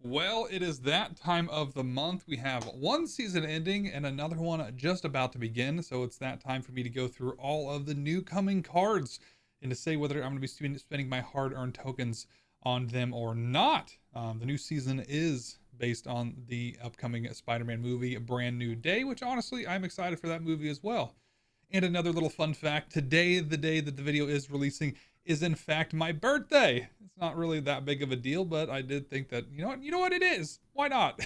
Well, it is that time of the month. We have one season ending and another one just about to begin. So it's that time for me to go through all of the new coming cards and to say whether I'm going to be spending my hard earned tokens on them or not. The new season is based on the upcoming Spider Man movie, A Brand New Day, which honestly, I'm excited for that movie as well. And another little fun fact today, the day that the video is releasing, is in fact my birthday. It's not really that big of a deal, but I did think that, you know what it is. Why not?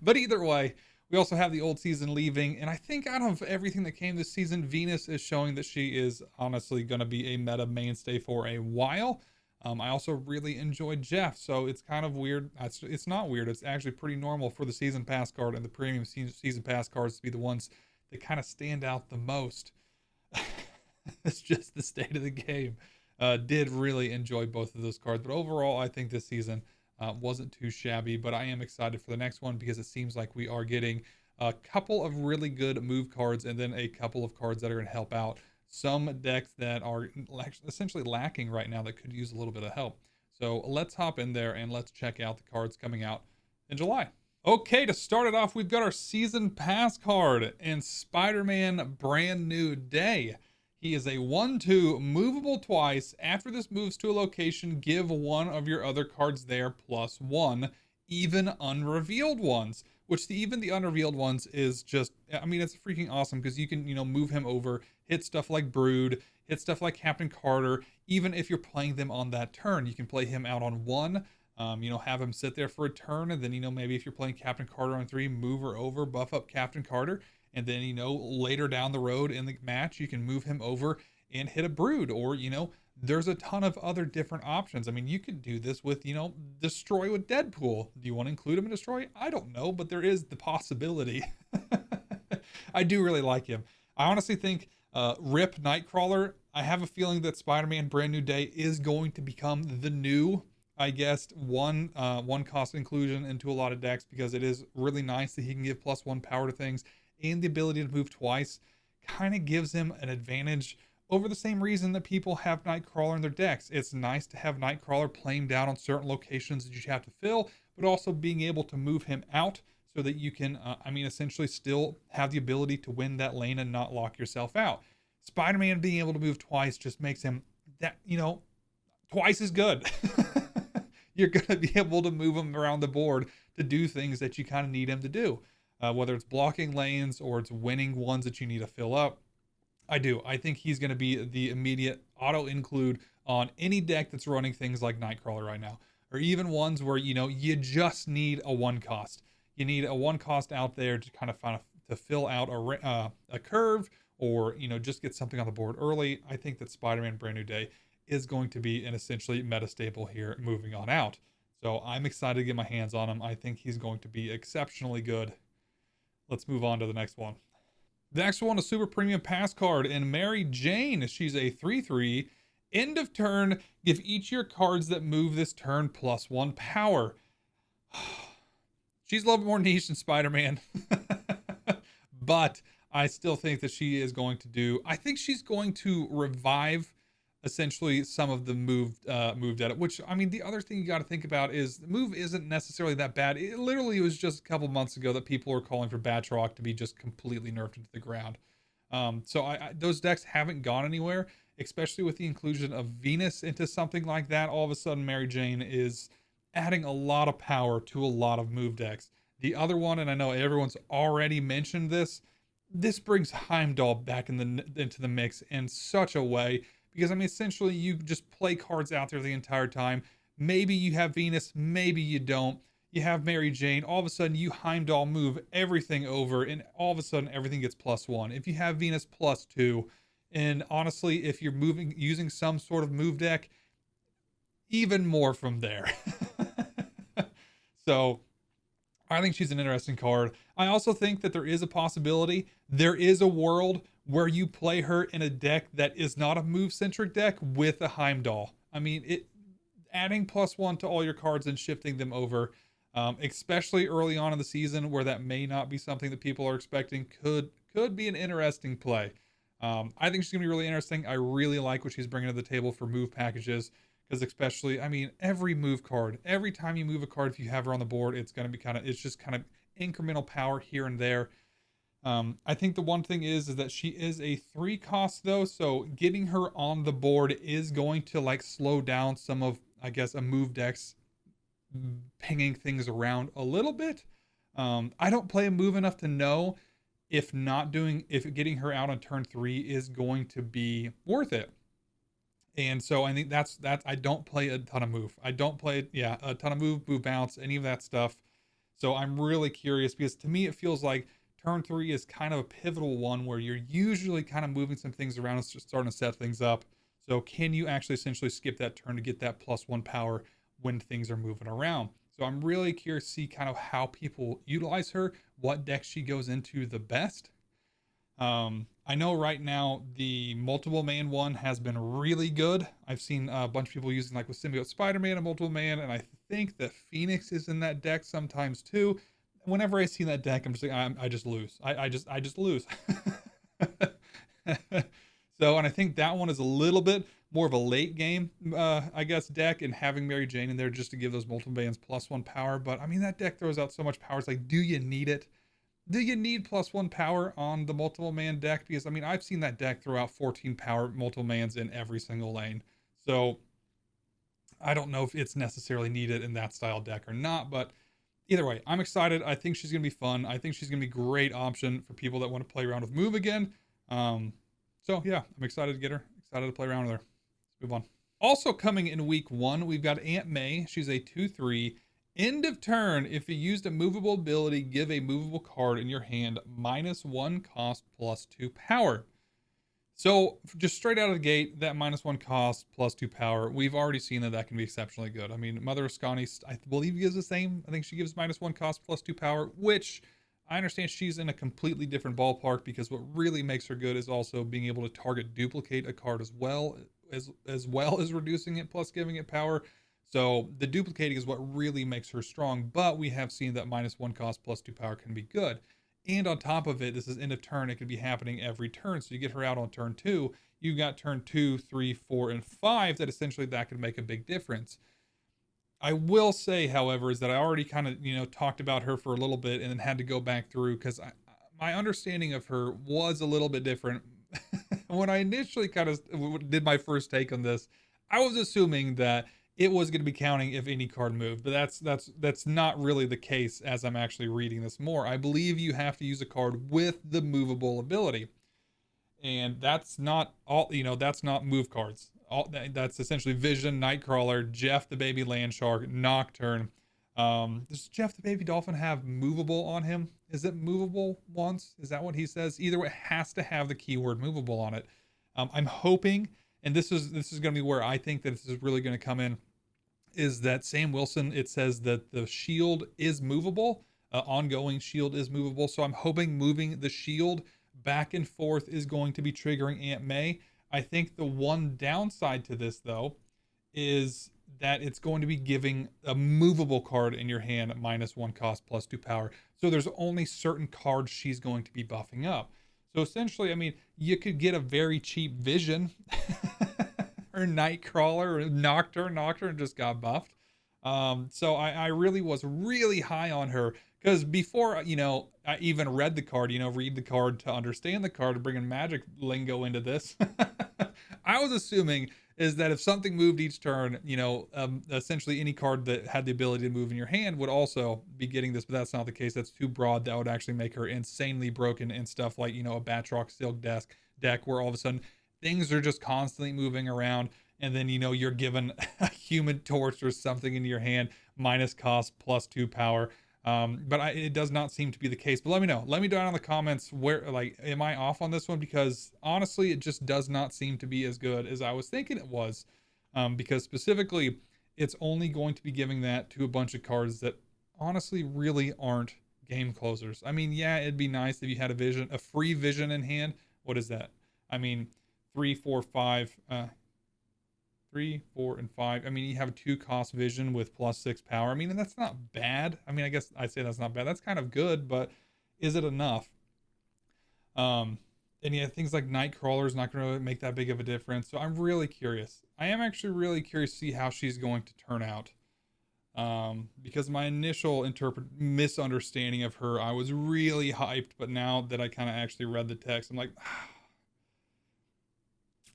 But either way, we also have the old season leaving, and I think out of everything that came this season, Venus is showing that she is honestly going to be a meta mainstay for a while. I also really enjoyed Jeff, so it's kind of weird. It's not weird. It's actually pretty normal for the season pass card and the premium season pass cards to be the ones that kind of stand out the most. It's just the state of the game. Did really enjoy both of those cards, but overall, I think this season wasn't too shabby. But I am excited for the next one because it seems like we are getting a couple of really good move cards and then a couple of cards that are going to help out some decks that are essentially lacking right now that could use a little bit of help. So let's hop in there and let's check out the cards coming out in July. Okay, to start it off, we've got our season pass card in Spider-Man Brand New Day. He is a 1/2 movable twice. After this moves to a location, give one of your other cards there +1, even unrevealed ones. Which even the unrevealed ones is just, I mean, it's freaking awesome because you can, move him over, hit stuff like Brood, hit stuff like Captain Carter. Even if you're playing them on that turn, you can play him out on one. Have him sit there for a turn, and then, maybe if you're playing Captain Carter on 3, move her over, buff up Captain Carter, and then, later down the road in the match, you can move him over and hit a Brood, or, there's a ton of other different options. I mean, you could do this with, Destroy with Deadpool. Do you want to include him in Destroy? I don't know, but there is the possibility. I do really like him. I honestly think Rip Nightcrawler, I have a feeling that Spider-Man Brand New Day is going to become the new, I guess, one cost inclusion into a lot of decks because it is really nice that he can give +1 power to things, and the ability to move twice kind of gives him an advantage over the same reason that people have Nightcrawler in their decks. It's nice to have Nightcrawler playing down on certain locations that you have to fill, but also being able to move him out so that you can, essentially still have the ability to win that lane and not lock yourself out. Spider-Man being able to move twice just makes him that, twice as good. You're going to be able to move him around the board to do things that you kind of need him to do, whether it's blocking lanes or it's winning ones that you need to fill up. I think he's going to be the immediate auto include on any deck that's running things like Nightcrawler right now, or even ones where, you just need a one cost. You need a one cost out there to kind of to fill out a curve, or, just get something on the board early. I think that Spider-Man Brand New Day is going to be an essentially meta staple here moving on out. So I'm excited to get my hands on him. I think he's going to be exceptionally good. Let's move on to the next one. The next one, a super premium pass card in Mary Jane. She's a 3/3. End of turn, give each of your cards that move this turn +1 power. She's a little bit more niche than Spider-Man. But I still think that she is going to do, I think she's going to revive essentially some of the moved edit, which, I mean, the other thing you got to think about is the move isn't necessarily that bad. It literally was just a couple months ago that people were calling for Batroc to be just completely nerfed into the ground. So those decks haven't gone anywhere, especially with the inclusion of Venus into something like that. All of a sudden, Mary Jane is adding a lot of power to a lot of move decks. The other one, and I know everyone's already mentioned this brings Heimdall back into the mix in such a way. Because, I mean, essentially, you just play cards out there the entire time. Maybe you have Venus, maybe you don't. You have Mary Jane. All of a sudden, you Heimdall move everything over, and all of a sudden, everything gets +1. If you have Venus, +2. And honestly, if you're using some sort of move deck, even more from there. So, I think she's an interesting card. I also think that there is a possibility, there is a world where you play her in a deck that is not a move-centric deck with a Heimdall. I mean, adding +1 to all your cards and shifting them over, especially early on in the season where that may not be something that people are expecting, could be an interesting play. I think she's going to be really interesting. I really like what she's bringing to the table for move packages, because especially, I mean, every move card, every time you move a card, if you have her on the board, it's going to be it's just kind of incremental power here and there. I think the one thing is that she is a 3 cost though, so getting her on the board is going to like slow down some of, I guess, a move deck's pinging things around a little bit. I don't play a move enough to know if getting her out on turn 3 is going to be worth it. And so I think that's I don't play a ton of move. I don't play a ton of move bounce, any of that stuff. So I'm really curious because to me it feels like turn 3 is kind of a pivotal one where you're usually kind of moving some things around and starting to set things up. So can you actually essentially skip that turn to get that +1 power when things are moving around? So I'm really curious to see kind of how people utilize her, what deck she goes into the best. I know right now the multiple man one has been really good. I've seen a bunch of people using like with Symbiote Spider-Man and multiple man, and I think the Phoenix is in that deck sometimes too. Whenever I see that deck, I'm just like, I just lose. I just lose. So, and I think that one is a little bit more of a late game, I guess, deck, and having Mary Jane in there just to give those multiple bands +1 power. But I mean, that deck throws out so much power. It's like, do you need it? Do you need +1 power on the multiple man deck? Because I mean, I've seen that deck throw out 14 power multiple mans in every single lane. So I don't know if it's necessarily needed in that style deck or not, but either way, I'm excited. I think she's going to be fun. I think she's going to be a great option for people that want to play around with move again. So yeah, I'm excited to get her. Excited to play around with her. Let's move on. Also coming in week 1, we've got Aunt May. She's a 2/3. End of turn, if you used a movable ability, give a movable card in your hand -1 cost +2 power. So just straight out of the gate, that -1 cost +2 power, we've already seen that can be exceptionally good. I mean, Mother Ascani, I believe gives the same. I think she gives -1 cost +2 power, which I understand she's in a completely different ballpark because what really makes her good is also being able to target duplicate a card as well as reducing it plus giving it power. So the duplicating is what really makes her strong, but we have seen that -1 cost +2 power can be good. And on top of it, this is end of turn. It could be happening every turn. So you get her out on turn 2. You got turn 2, 3, 4, and 5 that essentially that could make a big difference. I will say, however, is that I already kind of, talked about her for a little bit and then had to go back through because my understanding of her was a little bit different. When I initially kind of did my first take on this, I was assuming that it was going to be counting if any card moved, but that's not really the case as I'm actually reading this more. I believe you have to use a card with the movable ability, and that's not all. That's not move cards. That's essentially Vision, Nightcrawler, Jeff the Baby Landshark, Nocturne. Does Jeff the Baby Dolphin have movable on him? Is it movable once? Is that what he says? Either way, it has to have the keyword movable on it. I'm hoping, and this is going to be where I think that this is really going to come in, is that Sam Wilson, it says that the shield is movable, ongoing shield is movable. So I'm hoping moving the shield back and forth is going to be triggering Aunt May. I think the one downside to this, though, is that it's going to be giving a movable card in your hand at -1 cost +2 power. So there's only certain cards she's going to be buffing up. So essentially, I mean, you could get a very cheap Vision or Nightcrawler or Nocturne. Nocturne just got buffed. So I really was really high on her because before, I even read the card, read the card to understand the card, bringing magic lingo into this. I was assuming is that if something moved each turn, essentially any card that had the ability to move in your hand would also be getting this, but that's not the case. That's too broad. That would actually make her insanely broken and stuff like, a Batroc Silk deck where all of a sudden things are just constantly moving around. And then, you're given a Human Torch or something into your hand, minus cost +2 power. But it does not seem to be the case. But let me know. Let me down in the comments where, am I off on this one? Because honestly, it just does not seem to be as good as I was thinking it was. Because specifically, it's only going to be giving that to a bunch of cards that honestly really aren't game closers. I mean, yeah, it'd be nice if you had a free Vision in hand. What is that? I mean, 3, 4, 5. 3, 4, and 5. I mean, you have a 2 cost Vision with +6 power. I mean, and that's not bad. I mean, I guess I'd say that's not bad. That's kind of good, but is it enough? And yeah, things like Nightcrawler is not going to make that big of a difference. So I'm really curious. I am actually really curious to see how she's going to turn out. Because my initial misunderstanding of her, I was really hyped, but now that I kind of actually read the text, I'm like,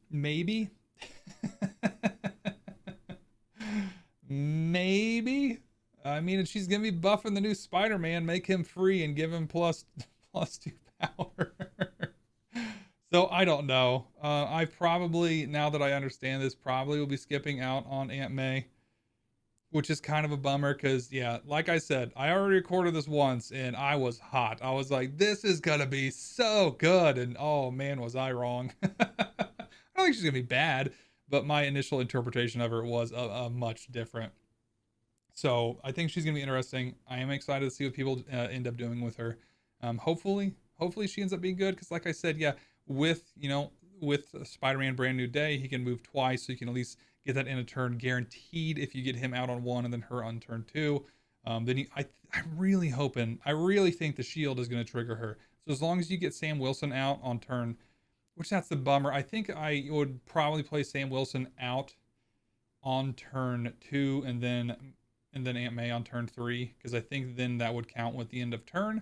maybe, maybe. I mean, if she's gonna be buffing the new Spider-Man, make him free and give him plus two power. So I don't know. I probably, now that I understand this, probably will be skipping out on Aunt May, which is kind of a bummer because, yeah, like I said, I already recorded this once and I was hot. I was like, this is going to be so good. And oh man, was I wrong. I don't think she's going to be bad, but my initial interpretation of her was a much different. So I think she's going to be interesting. I am excited to see what people end up doing with her. Hopefully she ends up being good because, like I said, yeah, with Spider-Man Brand New Day, he can move twice, so you can at least get that in a turn guaranteed if you get him out on one and then her on turn two. I'm really hoping, I really think the shield is going to trigger her. So as long as you get Sam Wilson out on turn, which that's the bummer. I think I would probably play Sam Wilson out on turn two and then Aunt May on turn three, because I think then that would count with the end of turn.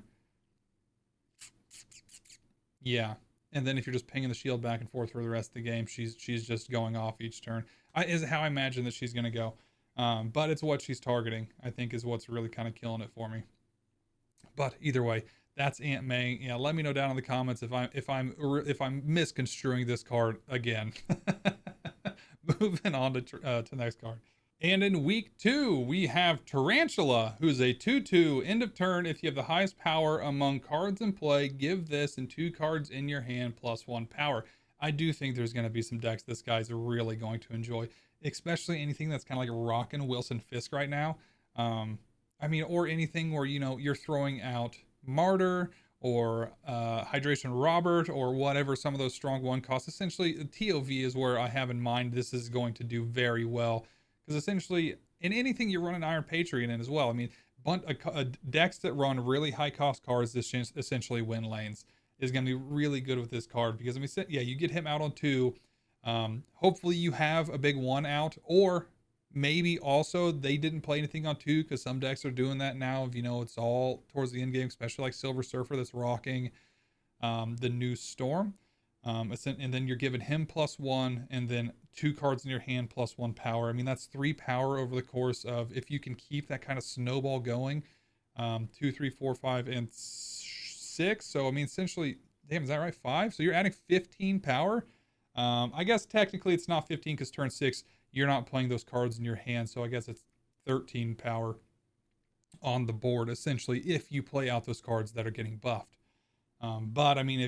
Yeah. And then if you're just pinging the shield back and forth for the rest of the game, she's just going off each turn. Is how I imagine that she's going to go. But it's what she's targeting, I think, is what's really kind of killing it for me. But either way, that's Aunt May. Yeah, let me know down in the comments if I'm misconstruing this card again. Moving on to next card. And in week 2, we have Tarantula, who's a 2/2. End of turn, if you have the highest power among cards in play, give this and 2 cards in your hand +1 power. I do think there's going to be some decks this guy's really going to enjoy, especially anything that's kind of like rocking Wilson Fisk right now. I mean, or anything where, you're throwing out Martyr or Hydration Robert or whatever, some of those strong one costs. Essentially, TOV is where I have in mind this is going to do very well. Because essentially, in anything you run an Iron Patriot in as well, I mean, decks that run really high cost cards that essentially win lanes is going to be really good with this card. Because, I mean, yeah, you get him out on 2. Hopefully you have a big 1 out, or maybe also they didn't play anything on 2, because some decks are doing that now. It's all towards the end game, especially like Silver Surfer that's rocking the new Storm. And then you're giving him +1, and then 2 cards in your hand +1 power. I mean, that's 3 power over the course of, if you can keep that kind of snowball going, 2, 3, 4, 5, and 6. So I mean, essentially, damn, is that right? 5. So you're adding 15 power. I guess technically it's not 15 because turn 6 you're not playing those cards in your hand. So I guess it's 13 power on the board essentially if you play out those cards that are getting buffed. But I mean,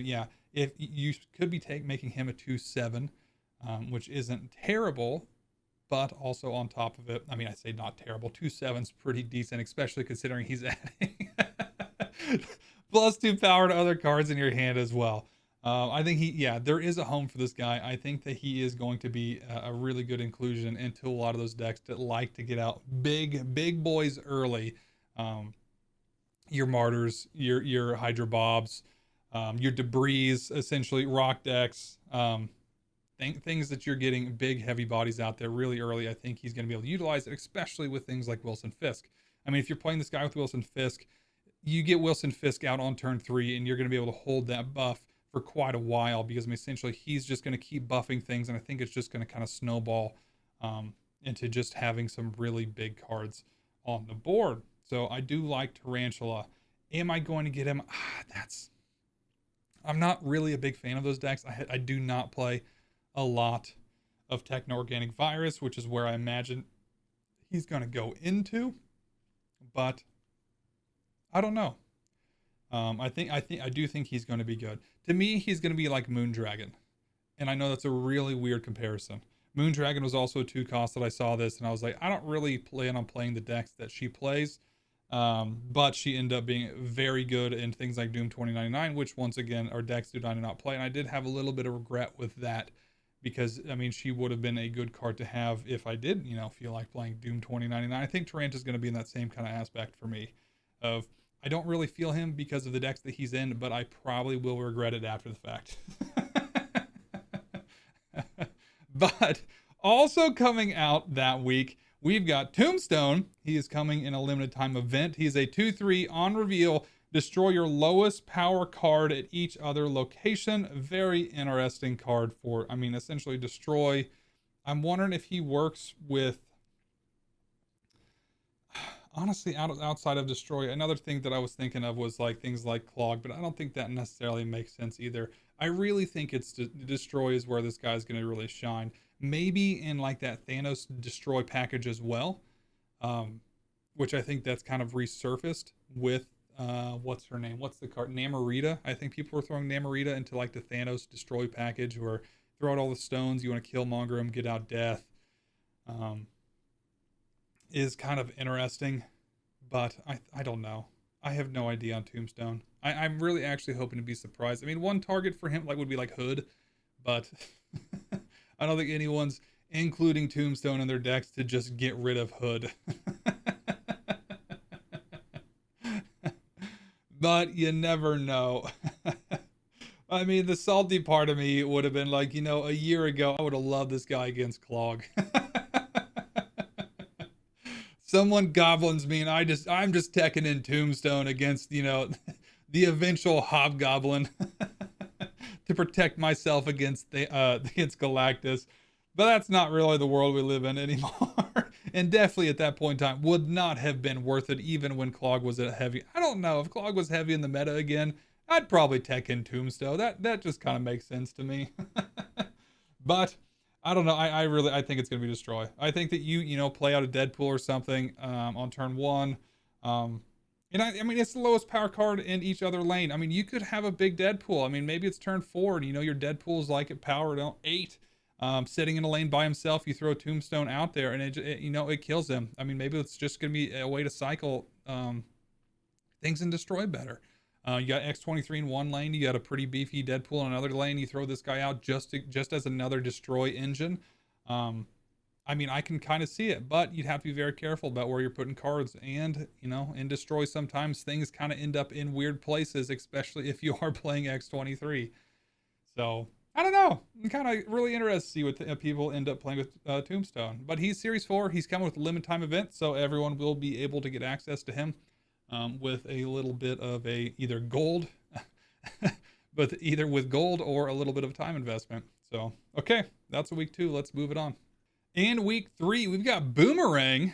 if you could be making him a 2/7, which isn't terrible, but also on top of it, I mean, I say not terrible. 2/7's pretty decent, especially considering he's adding +2 power to other cards in your hand as well. I think there is a home for this guy. I think that he is going to be a really good inclusion into a lot of those decks that like to get out big boys early. Your Martyrs, your Hydra Bobs, your Debris, essentially rock decks, things that you're getting big heavy bodies out there really early. I think he's going to be able to utilize it, especially with things like Wilson Fisk. I mean, if you're playing this guy with Wilson Fisk, you get Wilson Fisk out on turn 3 and you're going to be able to hold that buff for quite a while, because I mean, essentially he's just going to keep buffing things, and I think it's just going to kind of snowball into just having some really big cards on the board. So I do like Tarantula. Am I going to get him? I'm not really a big fan of those decks. I do not play a lot of Techno-Organic Virus, which is where I imagine he's going to go into, but I don't know. I do think he's going to be good. To me, he's going to be like Moondragon, and I know that's a really weird comparison. Moondragon was also a 2 cost that I saw this, and I was like, I don't really plan on playing the decks that she plays. But she ended up being very good in things like Doom 2099, which once again are decks that I do not play. And I did have a little bit of regret with that, because I mean, she would have been a good card to have if I did, feel like playing Doom 2099. I think Tarant is going to be in that same kind of aspect for me. I don't really feel him because of the decks that he's in, but I probably will regret it after the fact. But also coming out that week, we've got Tombstone. He is coming in a limited time event. He's a 2/3 on reveal. Destroy your lowest power card at each other location. Very interesting card for, I mean, essentially destroy. I'm wondering if he works with, honestly, outside of destroy. Another thing that I was thinking of was like things like clog, but I don't think that necessarily makes sense either. I really think it's destroy is where this guy's going to really shine. Maybe in like that Thanos destroy package as well, which I think that's kind of resurfaced with what's her name? What's the card? Namorita. I think people were throwing Namorita into like the Thanos destroy package, where throw out all the stones. You want to Killmonger him, get out death. Is kind of interesting, but I don't know. I have no idea on Tombstone. I'm really actually hoping to be surprised. I mean, one target for him like would be like Hood, but I don't think anyone's including Tombstone in their decks to just get rid of Hood. But you never know. I mean, the salty part of me would have been like, you know, a year ago, I would have loved this guy against Clog. Someone goblins me and I'm just teching in Tombstone against, you know, the eventual Hobgoblin to protect myself against against Galactus. But that's not really the world we live in anymore. And definitely at that point in time would not have been worth it, even when Clog was a heavy. I don't know if Clog was heavy in the meta again. I'd probably tech in Tombstone. That just kind of makes sense to me. But I don't know. I think it's gonna be destroy. I think that you know play out a Deadpool or something on turn one. And I mean it's the lowest power card in each other lane. I mean you could have a big Deadpool. I mean maybe it's turn 4 and you know your Deadpool's like at power 8. Sitting in a lane by himself, you throw Tombstone out there and it you know it kills him. I mean maybe it's just gonna be a way to cycle things and destroy better. You got X-23 in one lane, you got a pretty beefy Deadpool in another lane, you throw this guy out just as another destroy engine. I mean, I can kind of see it, but you'd have to be very careful about where you're putting cards. And, you know, in destroy, sometimes things kind of end up in weird places, especially if you are playing X-23. So, I don't know. I'm kind of really interested to see what people end up playing with Tombstone. But he's Series 4, he's coming with a limited time event, so everyone will be able to get access to him. With a little bit of either gold, but either with gold or a little bit of time investment. So, okay, that's week 2. Let's move it on. And week 3, we've got Boomerang,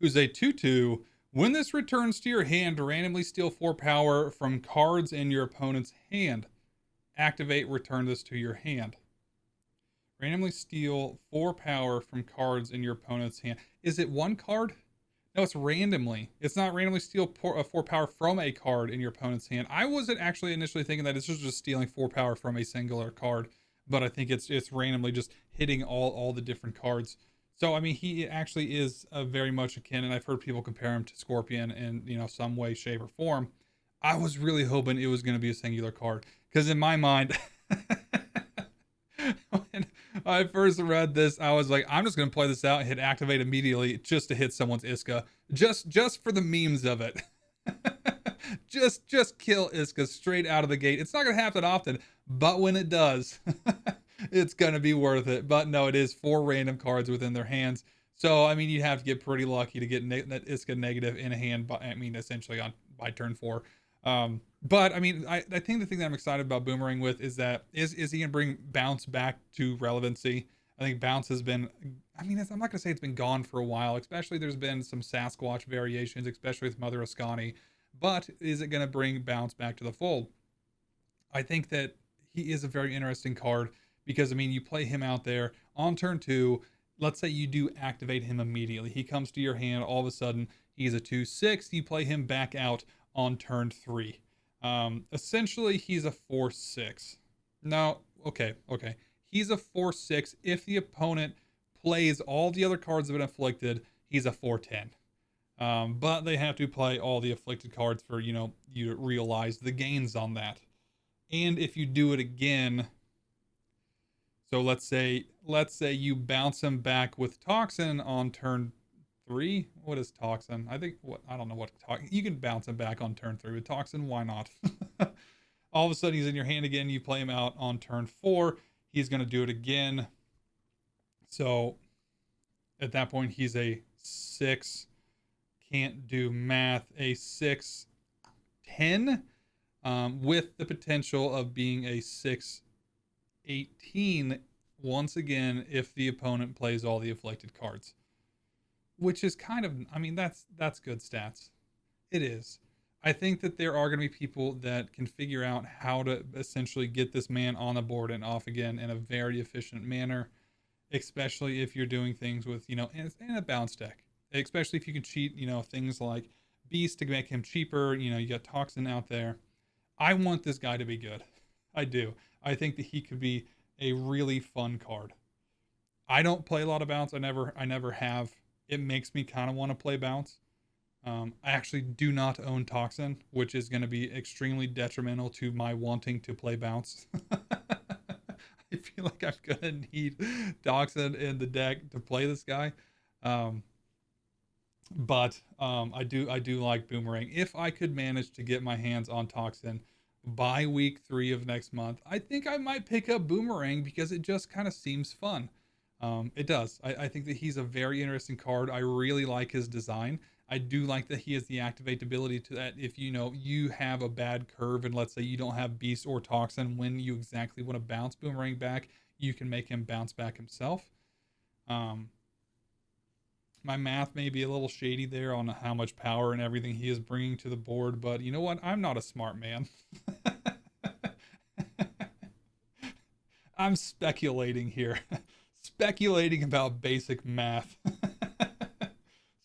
who's a 2/2. When this returns to your hand, randomly steal 4 power from cards in your opponent's hand. Activate, return this to your hand. Randomly steal 4 power from cards in your opponent's hand. Is it one card? No, it's randomly. It's not randomly steal 4 power from a card in your opponent's hand. I wasn't actually initially thinking that it's just stealing 4 power from a singular card, but I think it's randomly just hitting all the different cards. So I mean, he actually is very much akin, and I've heard people compare him to Scorpion in some way, shape, or form. I was really hoping it was going to be a singular card because in my mind. When I first read this, I was like, I'm just gonna play this out and hit activate immediately just to hit someone's Iska. Just for the memes of it. just kill Iska straight out of the gate. It's not gonna happen often, but when it does, it's gonna be worth it. But no, it is 4 random cards within their hands. So I mean you'd have to get pretty lucky to get that Iska negative in a hand essentially by turn 4. But I mean, I think the thing that I'm excited about Boomerang with is that is he gonna bring bounce back to relevancy? I think bounce has been, I mean, I'm not gonna say it's been gone for a while, especially there's been some Sasquatch variations, especially with Mother Ascani, but is it gonna bring bounce back to the fold? I think that he is a very interesting card because I mean, you play him out there on turn 2, let's say you do activate him immediately. He comes to your hand, all of a sudden he's a 2/6, you play him back out on turn 3. Essentially he's a 4/6. No, okay. He's a 4/6. If the opponent plays all the other cards that have been afflicted, he's a 4/10. But they have to play all the afflicted cards for, you to realize the gains on that. And if you do it again, so let's say you bounce him back with Toxin on turn 3. What is Toxin? I think what I don't know what you can bounce him back on turn 3 with Toxin. Why not? All of a sudden he's in your hand again. You play him out on turn 4. He's going to do it again. So at that point he's a 6. Can't do math. A 6, 10, with the potential of being a 6, 18 once again if the opponent plays all the afflicted cards, which is kind of, I mean, that's good stats. It is. I think that there are going to be people that can figure out how to essentially get this man on the board and off again in a very efficient manner, especially if you're doing things with, in a bounce deck, especially if you can cheat, things like Beast to make him cheaper. You got Toxin out there. I want this guy to be good. I do. I think that he could be a really fun card. I don't play a lot of bounce. I never have. It makes me kind of want to play bounce. I actually do not own Toxin, which is going to be extremely detrimental to my wanting to play bounce. I feel like I'm going to need Toxin in the deck to play this guy. But I do like Boomerang. If I could manage to get my hands on Toxin by week 3 of next month, I think I might pick up Boomerang because it just kind of seems fun. It does. I think that he's a very interesting card. I really like his design. I do like that he has the activate ability to that if you have a bad curve and let's say you don't have Beast or Toxin when you exactly want to bounce Boomerang back, you can make him bounce back himself. My math may be a little shady there on how much power and everything he is bringing to the board, but you know what? I'm not a smart man. I'm speculating here. Speculating about basic math.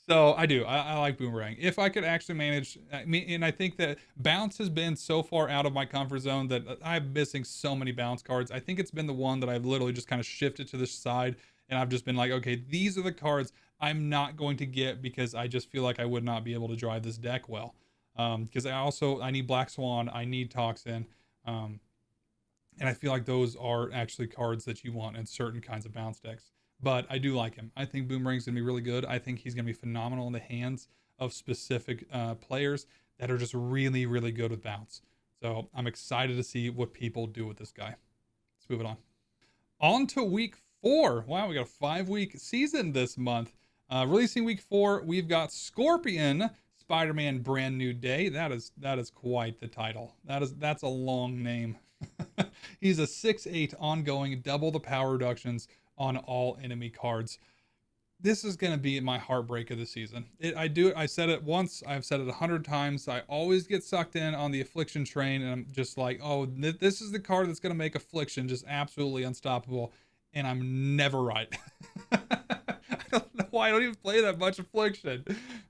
So I do. I like Boomerang. If I could actually manage, and I think that bounce has been so far out of my comfort zone that I'm missing so many bounce cards. I think it's been the one that I've literally just kind of shifted to the side, and I've just been like, okay, these are the cards I'm not going to get because I just feel like I would not be able to drive this deck well. Because I need Black Swan, I need Toxin, and I feel like those are actually cards that you want in certain kinds of bounce decks. But I do like him. I think Boomerang's going to be really good. I think he's going to be phenomenal in the hands of specific players that are just really, really good with bounce. So I'm excited to see what people do with this guy. Let's move it on. On to week 4. Wow, we got a 5-week season this month. Releasing week 4, we've got Scorpion, Spider-Man Brand New Day. That is quite the title. That's a long name. He's a 6/8 ongoing, double the power reductions on all enemy cards. This is going to be my heartbreak of the season. I said it once. I've said it 100 times. I always get sucked in on the Affliction train, and I'm just like, oh, this is the card that's going to make Affliction just absolutely unstoppable. And I'm never right. I don't know why I don't even play that much Affliction.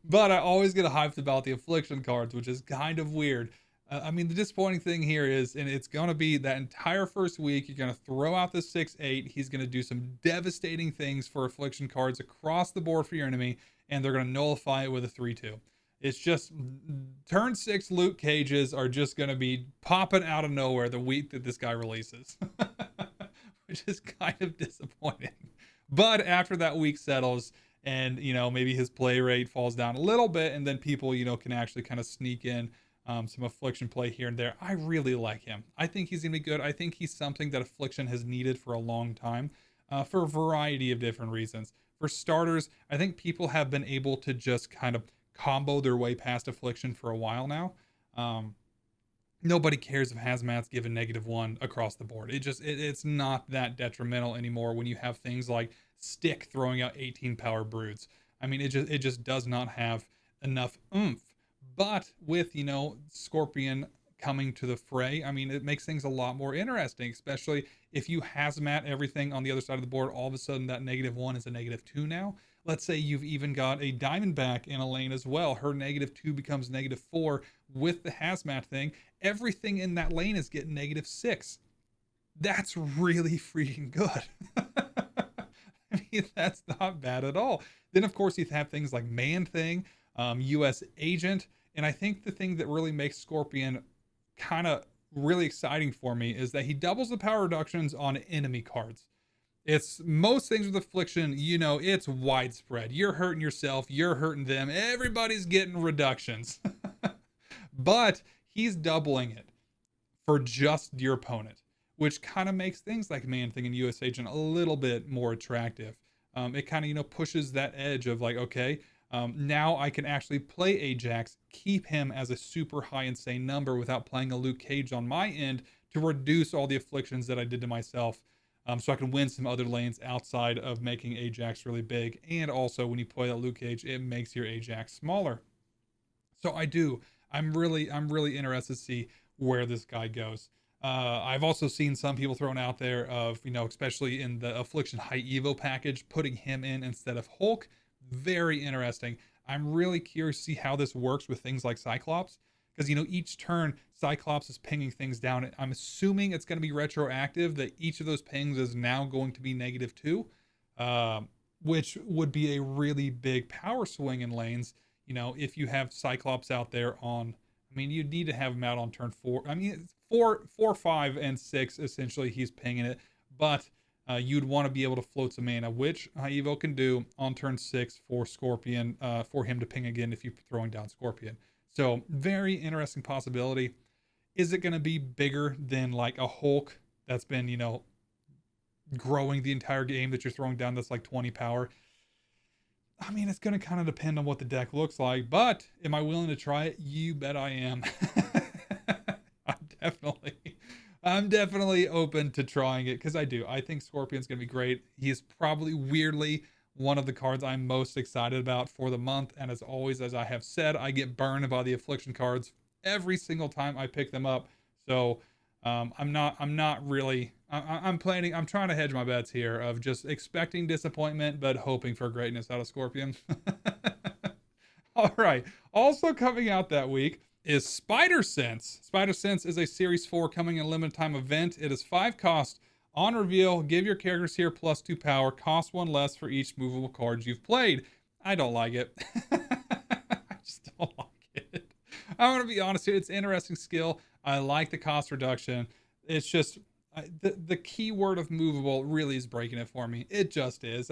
But I always get hyped about the Affliction cards, which is kind of weird. The disappointing thing here is, and it's going to be that entire first week, you're going to throw out the 6/8. He's going to do some devastating things for Affliction cards across the board for your enemy, and they're going to nullify it with a 3/2. It's just, turn 6 Luke Cages are just going to be popping out of nowhere the week that this guy releases. Which is kind of disappointing. But after that week settles, and, maybe his play rate falls down a little bit, and then people, can actually kind of sneak in some Affliction play here and there. I really like him. I think he's going to be good. I think he's something that Affliction has needed for a long time for a variety of different reasons. For starters, I think people have been able to just kind of combo their way past Affliction for a while now. Nobody cares if Hazmat's given -1 across the board. It's not that detrimental anymore when you have things like Stick throwing out 18 power broods. It just does not have enough oomph. But with, Scorpion coming to the fray, it makes things a lot more interesting, especially if you Hazmat everything on the other side of the board. All of a sudden that -1 is a -2 now. Let's say you've even got a Diamondback in a lane as well. Her -2 becomes -4 with the Hazmat thing. Everything in that lane is getting -6. That's really freaking good. That's not bad at all. Then, of course, you have things like Man Thing, U.S. Agent. And I think the thing that really makes Scorpion kind of really exciting for me is that he doubles the power reductions on enemy cards. It's most things with affliction, it's widespread. You're hurting yourself, you're hurting them, everybody's getting reductions. But he's doubling it for just your opponent, which kind of makes things like Man Thing and US Agent a little bit more attractive. It kind of, pushes that edge of like, okay, now I can actually play Ajax, keep him as a super high insane number without playing a Luke Cage on my end to reduce all the afflictions that I did to myself. So I can win some other lanes outside of making Ajax really big. And also when you play that Luke Cage, it makes your Ajax smaller. So I'm really interested to see where this guy goes. I've also seen some people thrown out there of, especially in the Affliction High Evo package, putting him in instead of Hulk. Very interesting. I'm really curious to see how this works with things like Cyclops. Because, each turn, Cyclops is pinging things down. I'm assuming it's going to be retroactive, that each of those pings is now going to be -2, which would be a really big power swing in lanes. If you have Cyclops out there on, you'd need to have him out on turn 4. It's 4, 5, and 6, essentially, he's pinging it. But you'd want to be able to float some mana, which Evo can do on turn 6 for Scorpion, for him to ping again if you're throwing down Scorpion. So, very interesting possibility. Is it going to be bigger than like a Hulk that's been, growing the entire game that you're throwing down that's like 20 power? It's going to kind of depend on what the deck looks like, but am I willing to try it? You bet I am. I'm definitely open to trying it because I think Scorpion's going to be great. He is probably weirdly one of the cards I'm most excited about for the month. And as always, as I have said, I get burned by the affliction cards every single time I pick them up. So I'm not really, I'm trying to hedge my bets here of just expecting disappointment, but hoping for greatness out of Scorpion. All right. Also coming out that week is Spider Sense. Spider Sense is a Series 4 coming in a limited time event. It is 5 cost. On reveal, give your characters here +2 power, cost 1 less for each movable card you've played. I don't like it. I just don't like it. I'm going to be honest here. It's an interesting skill. I like the cost reduction. It's just, the key word of movable really is breaking it for me. It just is.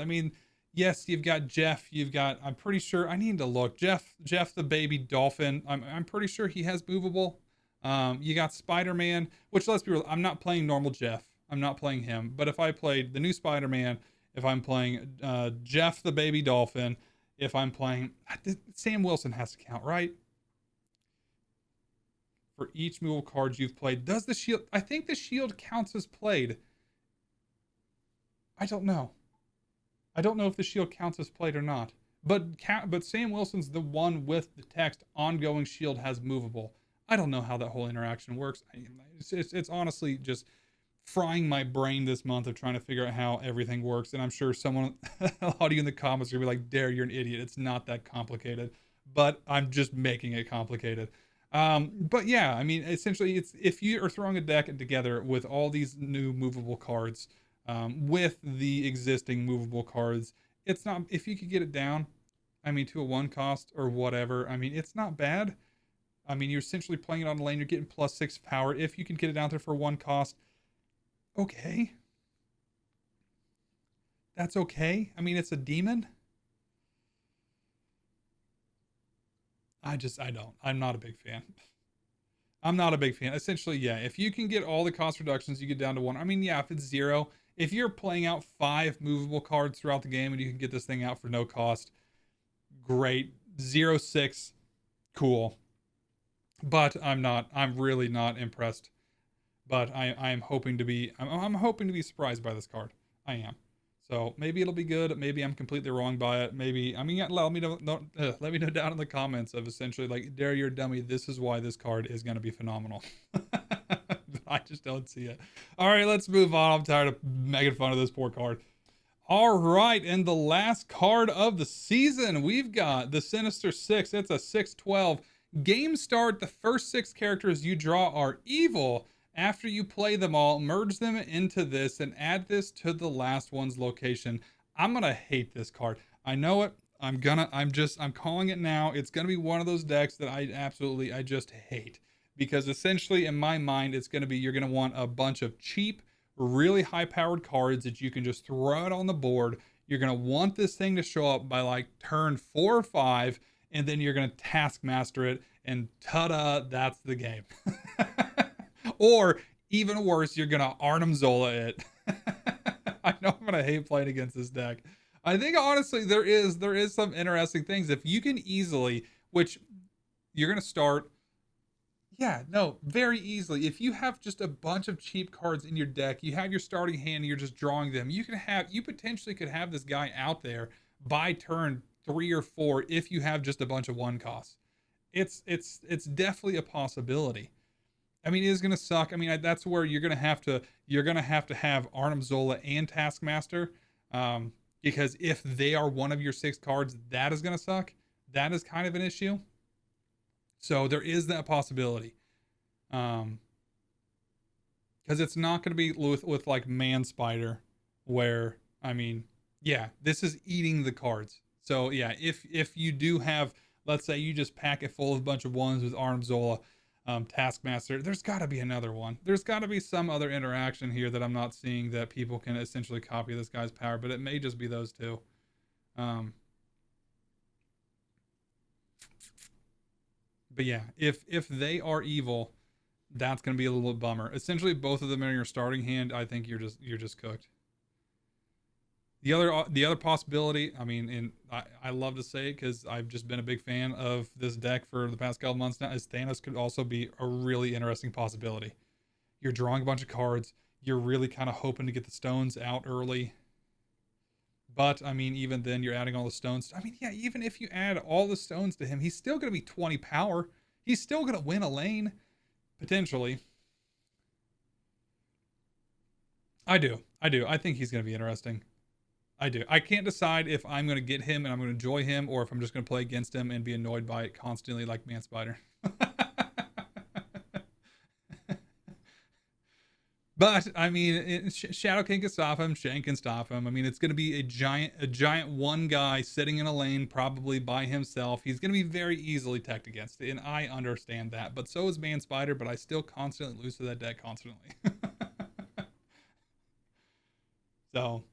Yes, you've got Jeff. I'm pretty sure, I need to look. Jeff the baby dolphin. I'm pretty sure he has movable. You got Spider-Man, which, let's be real, I'm not playing normal Jeff. I'm not playing him. But if I played the new Spider-Man, if I'm playing Jeff the baby dolphin, if I'm playing, Sam Wilson has to count, right? For each movable card you've played. Does the shield, I think the shield counts as played. I don't know. I don't know if the shield counts as played or not. But Sam Wilson's the one with the text, ongoing shield has movable. I don't know how that whole interaction works. It's honestly just frying my brain this month of trying to figure out how everything works. And I'm sure someone, a lot of you in the comments are going to be like, Dare, you're an idiot. It's not that complicated. But I'm just making it complicated. But yeah, essentially, it's if you are throwing a deck together with all these new movable cards, with the existing movable cards, it's not, if you could get it down, to a 1 cost or whatever, it's not bad. You're essentially playing it on the lane, you're getting +6 power. If you can get it down there for 1 cost, okay. That's okay. It's a demon. I'm not a big fan. I'm not a big fan. Essentially, yeah, if you can get all the cost reductions, you get down to 1. Yeah, if it's 0, if you're playing out 5 movable cards throughout the game and you can get this thing out for no cost, great. 0-6, cool. But I'm really not impressed. But I'm hoping to be, I'm hoping to be surprised by this card. I am. So maybe it'll be good. Maybe I'm completely wrong by it. Maybe, let me know down in the comments of essentially like, Dare, you're a dummy. This is why this card is going to be phenomenal. I just don't see it. All right, let's move on. I'm tired of making fun of this poor card. All right, and the last card of the season, we've got the Sinister Six. It's a 6/12. Game start, the first 6 characters you draw are evil. After you play them all, merge them into this and add this to the last one's location. I'm going to hate this card. I know it. I'm calling it now. It's going to be one of those decks that I just hate. Because essentially, in my mind, it's going to be, you're going to want a bunch of cheap really high powered cards that you can just throw out on the board. You're going to want this thing to show up by like turn 4 or 5, and then you're going to Taskmaster it, and ta-da, that's the game. Or even worse, you're going to Arnim Zola it. I know I'm going to hate playing against this deck. I think honestly there is some interesting things. If you can easily, which you're going to start, yeah, no, very easily. If you have just a bunch of cheap cards in your deck, you have your starting hand and you're just drawing them, you potentially could have this guy out there by turn 3 or 4 if you have just a bunch of one costs. It's definitely a possibility. I mean, it is gonna suck. I mean, that's where you're gonna have to have Arnim Zola and Taskmaster, because if they are one of your 6 cards, that is gonna suck. That is kind of an issue. So there is that possibility, because it's not gonna be with like Man Spider, where I mean, yeah, this is eating the cards. So yeah, if you do have, let's say you just pack it full of a bunch of ones with Arnim Zola, Taskmaster, there's got to be another one. There's got to be some other interaction here that I'm not seeing that people can essentially copy this guy's power, but it may just be those two. But yeah, if they are evil, that's going to be a little bummer. Essentially, both of them in your starting hand, I think you're just cooked. The other possibility, I mean, and I love to say it because I've just been a big fan of this deck for the past couple months now, is Thanos could also be a really interesting possibility. You're drawing a bunch of cards. You're really kind of hoping to get the stones out early. But I mean, even then, you're adding all the stones. I mean, yeah, even if you add all the stones to him, he's still going to be 20 power. He's still going to win a lane, potentially. I do. I think he's going to be interesting. I do. I can't decide if I'm going to get him and I'm going to enjoy him, or if I'm just going to play against him and be annoyed by it constantly like Man Spider. But I mean, Shadow King can stop him. Shank can stop him. I mean, it's going to be a giant one guy sitting in a lane, probably by himself. He's going to be very easily teched against it, and I understand that. But so is Man Spider. But I still constantly lose to that deck constantly. So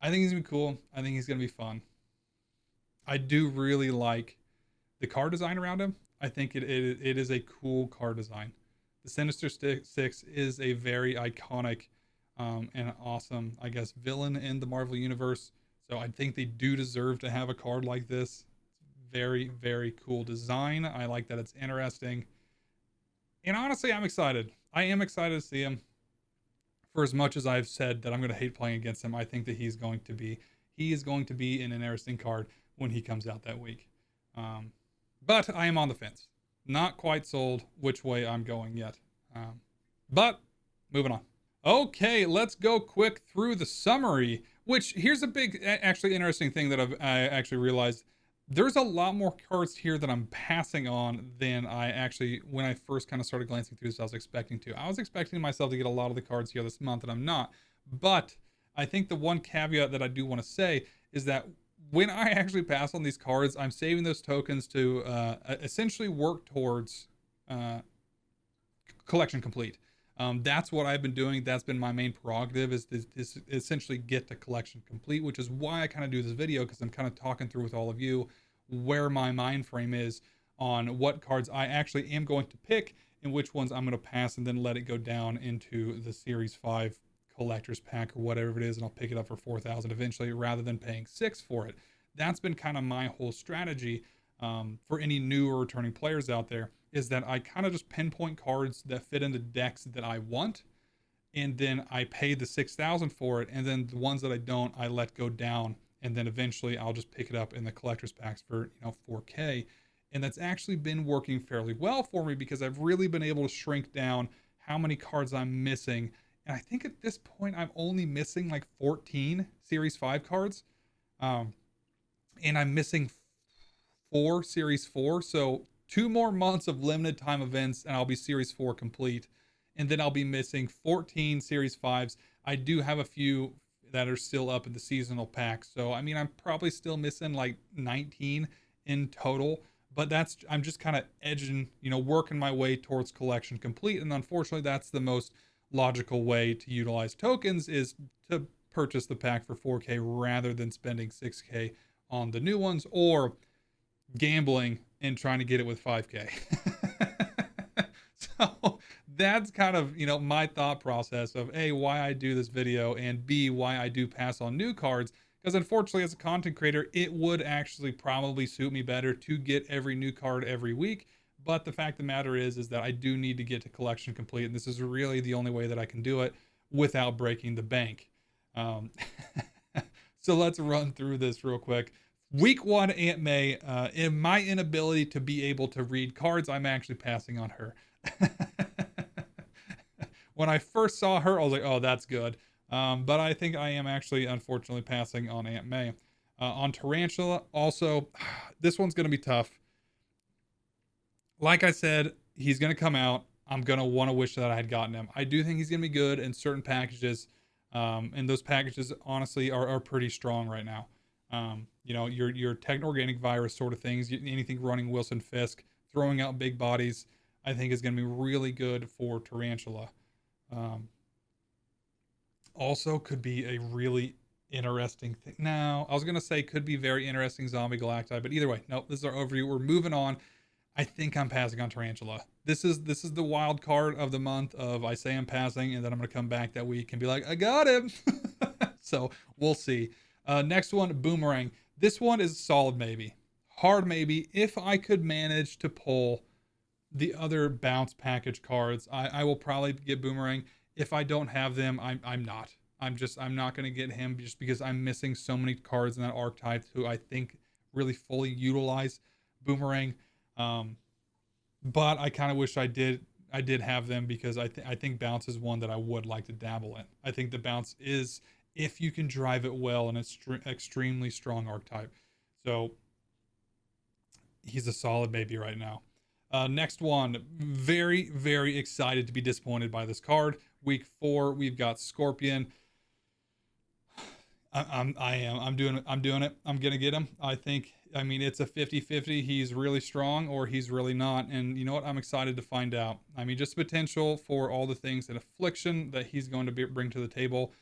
I think he's gonna be cool. I think he's gonna be fun. I do really like the card design around him. I think it is a cool card design. The Sinister Six is a very iconic, and awesome, I guess, villain in the Marvel Universe. So I think they do deserve to have a card like this. Very, very cool design. I like that it's interesting. And honestly, I'm excited. I am excited to see him. For as much as I've said that I'm going to hate playing against him, I think that he is going to be an interesting card when he comes out that week. But I am on the fence. Not quite sold which way I'm going yet. But moving on. Okay, let's go quick through the summary, which here's a big, actually interesting thing that I actually realized. There's a lot more cards here that I'm passing on than I actually, when I first kind of started glancing through this, I was expecting to. I was expecting myself to get a lot of the cards here this month, and I'm not. But I think the one caveat that I do want to say is that when I actually pass on these cards, I'm saving those tokens to essentially work towards collection complete. That's what I've been doing. That's been my main prerogative, is essentially get to collection complete, which is why I kind of do this video, because I'm kind of talking through with all of you where my mind frame is on what cards I actually am going to pick and which ones I'm going to pass, and then let it go down into the Series 5 collector's pack or whatever it is, and I'll pick it up for 4,000 eventually, rather than paying 6 for it. That's been kind of my whole strategy, for any new or returning players out there, is that I kind of just pinpoint cards that fit into decks that I want, and then I pay the 6,000 for it, and then the ones that I don't, I let go down, and then eventually I'll just pick it up in the collector's packs for 4K. And that's actually been working fairly well for me, because I've really been able to shrink down how many cards I'm missing. And I think at this point I'm only missing like 14 Series 5 cards, and I'm missing 4 Series 4. So 2 more months of limited time events and I'll be Series 4 complete. And then I'll be missing 14 Series 5s. I do have a few that are still up in the seasonal pack. So, I mean, I'm probably still missing like 19 in total. But I'm just kind of edging, working my way towards collection complete. And unfortunately, that's the most logical way to utilize tokens is to purchase the pack for 4K rather than spending 6K on the new ones, or gambling and trying to get it with 5K. So that's kind of, my thought process of A, why I do this video, and B, why I do pass on new cards. Because unfortunately, as a content creator, it would actually probably suit me better to get every new card every week. But the fact of the matter is that I do need to get to collection complete, and this is really the only way that I can do it without breaking the bank. So let's run through this real quick. Week 1, Aunt May, in my inability to be able to read cards, I'm actually passing on her. When I first saw her, I was like, oh, that's good. But I think I am actually, unfortunately, passing on Aunt May. On Tarantula, also, this one's going to be tough. Like I said, he's going to come out. I'm going to want to wish that I had gotten him. I do think he's going to be good in certain packages. And those packages, honestly, are pretty strong right now. Your techno-organic virus sort of things, anything running Wilson Fisk, throwing out big bodies, I think is going to be really good for Tarantula. Also could be a really interesting thing. Now, I was going to say could be very interesting Zombie Galacti, but either way, nope, this is our overview. We're moving on. I think I'm passing on Tarantula. This is the wild card of the month of I say I'm passing, and then I'm going to come back that week and be like, I got him. So we'll see. Next one, Boomerang. This one is solid maybe. Hard maybe. If I could manage to pull the other bounce package cards, I will probably get Boomerang. If I don't have them, I'm not. I'm not going to get him just because I'm missing so many cards in that archetype who I think really fully utilize Boomerang. But I kind of wish I did have them, because I think bounce is one that I would like to dabble in. I think the bounce is, if you can drive it well, an extremely strong archetype. So he's a solid maybe right now. Next one, very, very excited to be disappointed by this card. Week 4, we've got Scorpion. I'm doing it. I'm gonna get him. I mean, it's a 50-50. He's really strong or he's really not. And you know what? I'm excited to find out. I mean, just potential for all the things and affliction that he's going to bring to the table.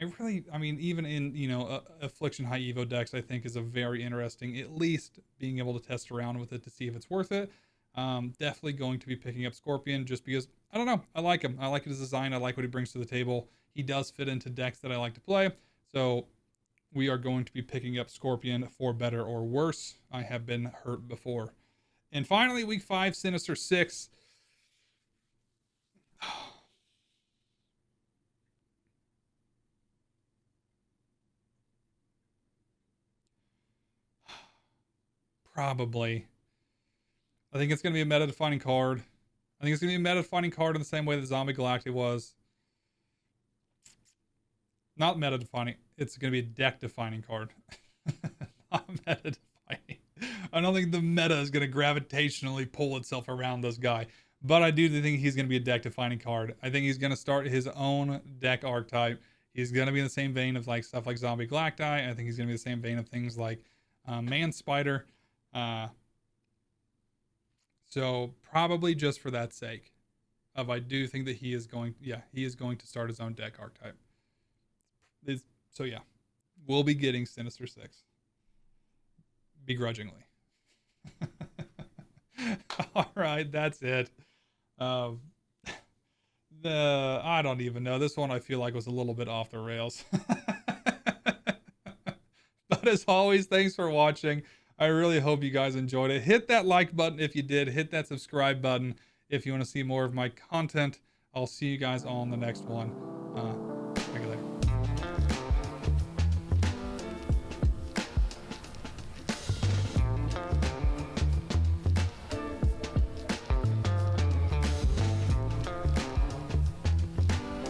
Even in, affliction high evo decks, I think is a very interesting, at least being able to test around with it to see if it's worth it. Definitely going to be picking up Scorpion just because, I don't know, I like him. I like his design. I like what he brings to the table. He does fit into decks that I like to play. So we are going to be picking up Scorpion for better or worse. I have been hurt before. And finally, week 5, Sinister Six. Probably. I think it's going to be a meta-defining card. I think it's going to be a meta-defining card in the same way that Zombie Galacti was. Not meta-defining. It's going to be a deck-defining card. Not meta-defining. I don't think the meta is going to gravitationally pull itself around this guy. But I do think he's going to be a deck-defining card. I think he's going to start his own deck archetype. He's going to be in the same vein of stuff like Zombie Galacti. I think he's going to be the same vein of things like Man Spider. So probably just for that sake of, I do think that he is going to start his own deck archetype. So yeah, we'll be getting Sinister Six. Begrudgingly. All right, that's it. I don't even know. This one I feel like was a little bit off the rails. But as always, thanks for watching. I really hope you guys enjoyed it. Hit that like button if you did. Hit that subscribe button if you want to see more of my content. I'll see you guys on the next one.